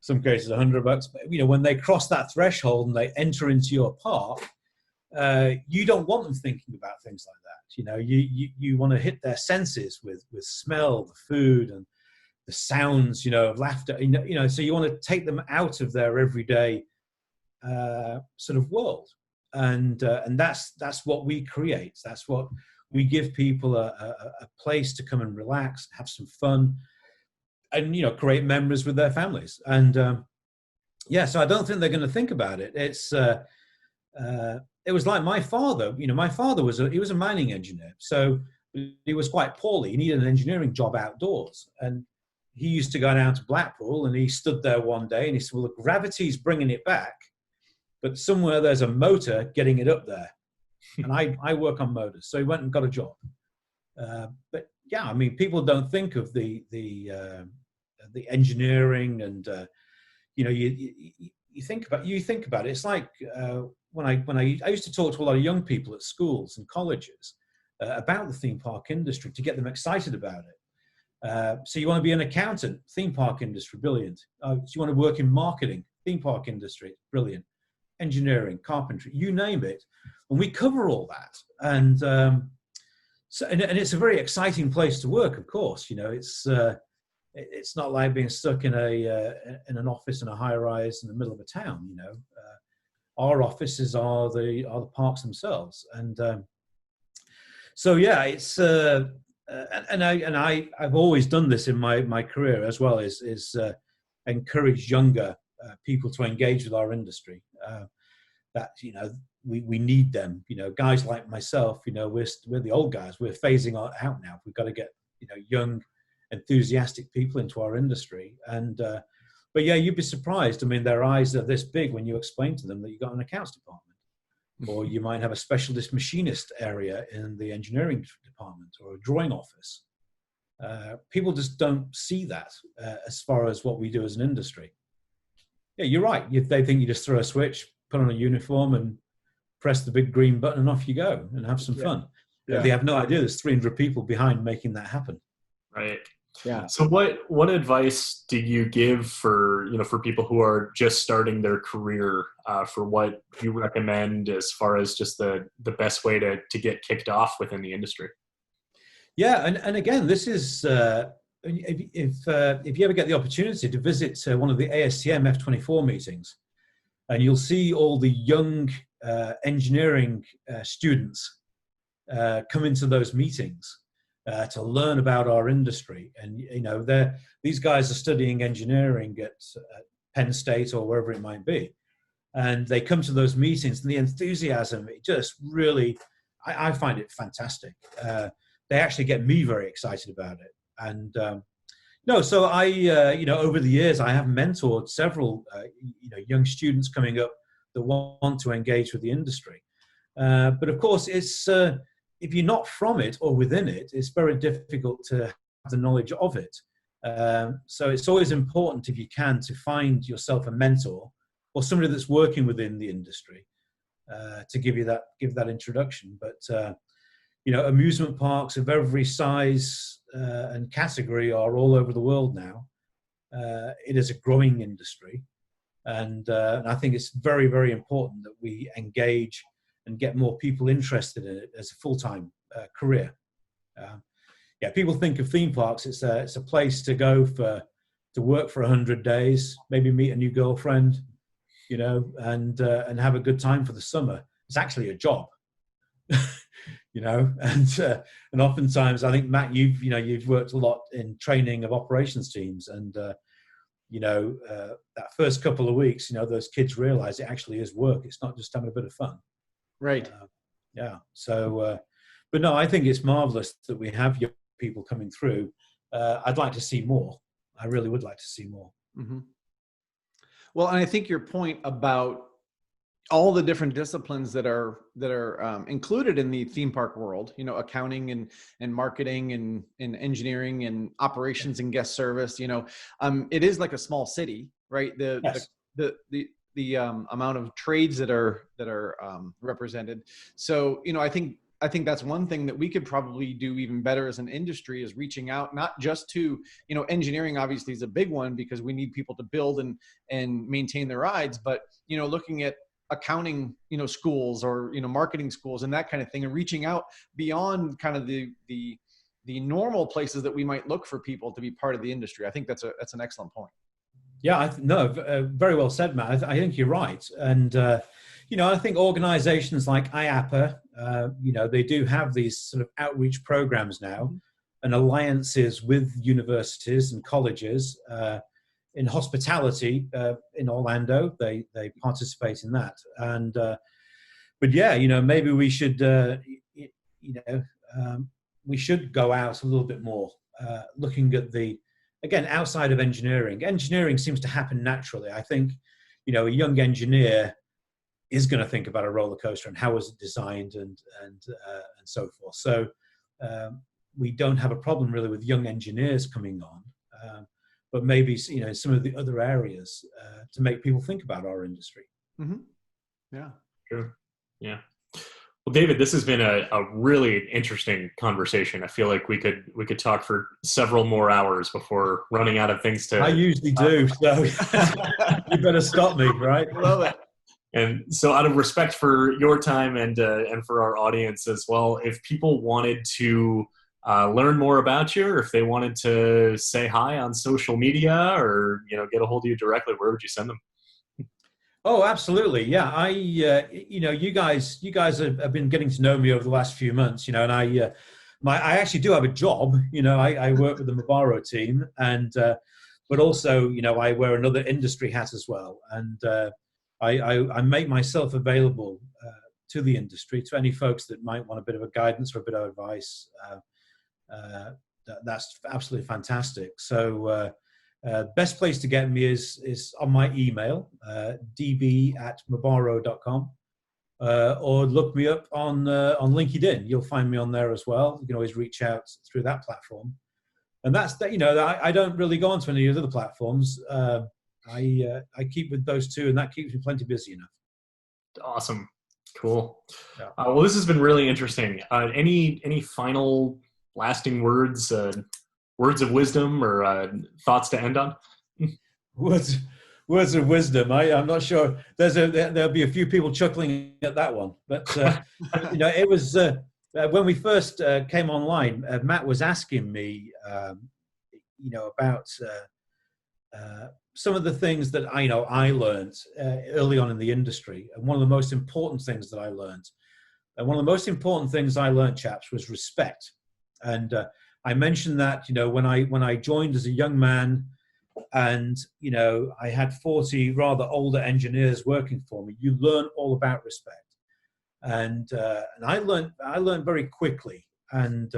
A: some cases $100, but you know, when they cross that threshold and they enter into your park, you don't want them thinking about things like that. You know, you want to hit their senses with smell, the food, and the sounds, you know, of laughter. You know, so you want to take them out of their everyday sort of world, and that's what we create. That's what we give people, a place to come and relax, have some fun, and you know, create memories with their families. And yeah, so I don't think they're going to think about it. It was like my father. You know, my father was a mining engineer, so he was quite poorly. He needed an engineering job outdoors, and he used to go down to Blackpool, and he stood there one day and he said, well, the gravity's bringing it back, but somewhere there's a motor getting it up there. And I work on motors. So he went and got a job. But yeah, I mean, people don't think of the engineering, and you know, you think about it. It's like when I used to talk to a lot of young people at schools and colleges about the theme park industry to get them excited about it. So you want to be an accountant, theme park industry, brilliant. So you want to work in marketing, theme park industry, brilliant. Engineering, carpentry, you name it, and we cover all that. And so it's a very exciting place to work. Of course, you know, it's not like being stuck in an office in a high rise in the middle of a town. You know, our offices are the parks themselves, and So yeah, it's I've always done this in my career as well. Is encourage younger people to engage with our industry. That we need them. Guys like myself. We're the old guys. We're phasing out now. We've got to get young, enthusiastic people into our industry. And but yeah, you'd be surprised. I mean, their eyes are this big when you explain to them that you've got an accounts department. Or you might have a specialist machinist area in the engineering department or a drawing office. People just don't see that as far as what we do as an industry. Yeah, you're right. They think you just throw a switch, put on a uniform, and press the big green button, and off you go and have some fun.
C: Yeah.
A: They have no idea there's 300 people behind making that happen.
B: Right.
C: Yeah.
B: So what advice do you give for people who are just starting their career, for what you recommend as far as just the best way to get kicked off within the industry?
A: Yeah, and again, this is if you ever get the opportunity to visit one of the ASTM F24 meetings, and you'll see all the young engineering students come into those meetings. To learn about our industry, and these guys are studying engineering at Penn State or wherever it might be, and they come to those meetings, and the enthusiasm, it just really, I find it fantastic. They actually get me very excited about it, and so I over the years I have mentored several young students coming up that want to engage with the industry, but of course it's. If you're not from it or within it, it's very difficult to have the knowledge of it. So it's always important, if you can, to find yourself a mentor or somebody that's working within the industry to give that introduction. But amusement parks of every size and category are all over the world now. It is a growing industry, and I think it's very, very important that we engage and get more people interested in it as a full-time career. People think of theme parks, it's a place to go to work for 100 days, maybe meet a new girlfriend, and have a good time for the summer. It's actually a job, and oftentimes I think, Matt, you've worked a lot in training of operations teams, and that first couple of weeks, those kids realize it actually is work. It's not just having a bit of fun.
C: Right.
A: So, but no, I think it's marvelous that we have young people coming through. I'd like to see more. I really would like to see more.
C: Mm-hmm. Well, and I think your point about all the different disciplines that are included in the theme park world, accounting and marketing and engineering and operations and guest service, it is like a small city, right?
A: Yes.
C: The amount of trades that are represented. So, I think that's one thing that we could probably do even better as an industry, is reaching out, not just to, engineering obviously is a big one because we need people to build and maintain their rides, but, looking at accounting, schools or, marketing schools and that kind of thing, and reaching out beyond kind of the normal places that we might look for people to be part of the industry. I think that's an excellent point.
A: Yeah, very well said, Matt. I think you're right. And, I think organizations like IAPA, they do have these sort of outreach programs now and alliances with universities and colleges. In hospitality in Orlando, they participate in that. And, but yeah, maybe we should, we should go out a little bit more, looking at again, outside of engineering. Engineering seems to happen naturally. I think, a young engineer is going to think about a roller coaster and how was it designed and so forth. So we don't have a problem really with young engineers coming on, but maybe some of the other areas to make people think about our industry.
C: Mm-hmm. Yeah.
B: Sure. Yeah. Well, David, this has been a really interesting conversation. I feel like we could talk for several more hours before running out of things to.
A: I usually do, so you better stop me, right?
C: Love it.
B: And so, out of respect for your time and for our audience as well, if people wanted to learn more about you, or if they wanted to say hi on social media, or get a hold of you directly, where would you send them?
A: Oh, absolutely. Yeah. You guys have been getting to know me over the last few months, and I actually do have a job. I work with the Mobaro team, and but also, I wear another industry hat as well, and I make myself available to the industry, to any folks that might want a bit of a guidance or a bit of advice. That's absolutely fantastic. So. Best place to get me is on my email, db@mobaro.com, or look me up on LinkedIn. You'll find me on there as well. You can always reach out through that platform. And that's that. I don't really go on to any other platforms. I keep with those two, and that keeps me plenty busy enough.
B: Awesome, cool.
A: Yeah.
B: Well, this has been really interesting. Any final lasting words? Words of wisdom or thoughts to end on?
A: Words of wisdom. I'm not sure. There'll be a few people chuckling at that one, but it was when we first came online. Matt was asking me, about some of the things that I learned early on in the industry, and one of the most important things that I learned, chaps, was respect. And I mentioned that, when I joined as a young man, and, I had 40 rather older engineers working for me, you learn all about respect. And I learned very quickly. And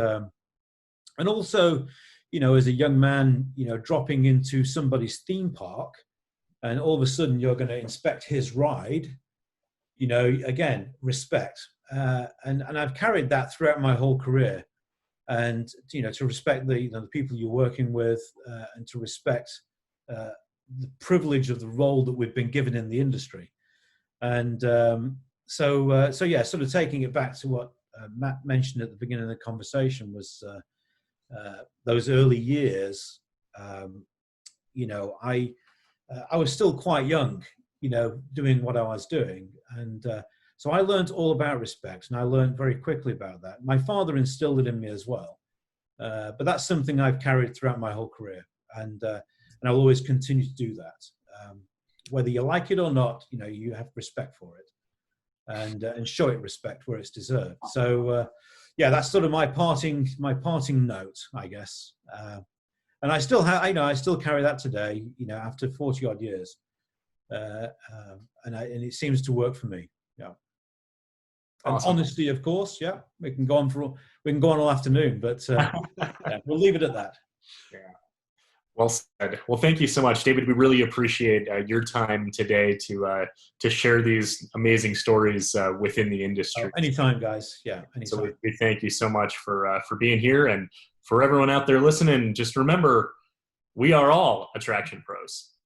A: also, as a young man, dropping into somebody's theme park, and all of a sudden you're going to inspect his ride, again, respect. And I've carried that throughout my whole career. And to respect the people you're working with, and to respect the privilege of the role that we've been given in the industry. And so sort of taking it back to what Matt mentioned at the beginning of the conversation, was those early years. I was still quite young, doing what I was doing, and so I learned all about respect, and I learned very quickly about that. My father instilled it in me as well, but that's something I've carried throughout my whole career, and I'll always continue to do that. Whether you like it or not, you have respect for it, and show it respect where it's deserved. So, that's sort of my parting note, I guess. And I still I still carry that today, after 40 odd years, and it seems to work for me. Yeah. And
B: awesome.
A: Honesty, of course. Yeah, we can go on all afternoon, but we'll leave it at that.
B: Yeah. Well said. Well, thank you so much, David. We really appreciate your time today to share these amazing stories within the industry.
A: Oh, anytime, guys. Yeah, anytime.
B: So we thank you so much for being here, and for everyone out there listening. Just remember, we are all Attraction Pros.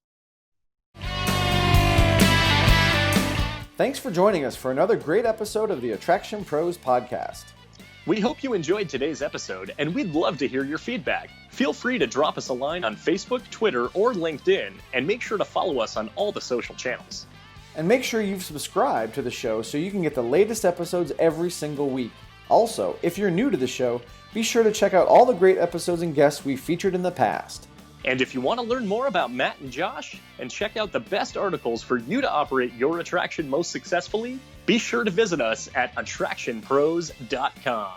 C: Thanks for joining us for another great episode of the Attraction Pros podcast.
D: We hope you enjoyed today's episode, and we'd love to hear your feedback. Feel free to drop us a line on Facebook, Twitter, or LinkedIn, and make sure to follow us on all the social channels.
C: And make sure you've subscribed to the show so you can get the latest episodes every single week. Also, if you're new to the show, be sure to check out all the great episodes and guests we've featured in the past.
D: And if you want to learn more about Matt and Josh, and check out the best articles for you to operate your attraction most successfully, be sure to visit us at AttractionPros.com.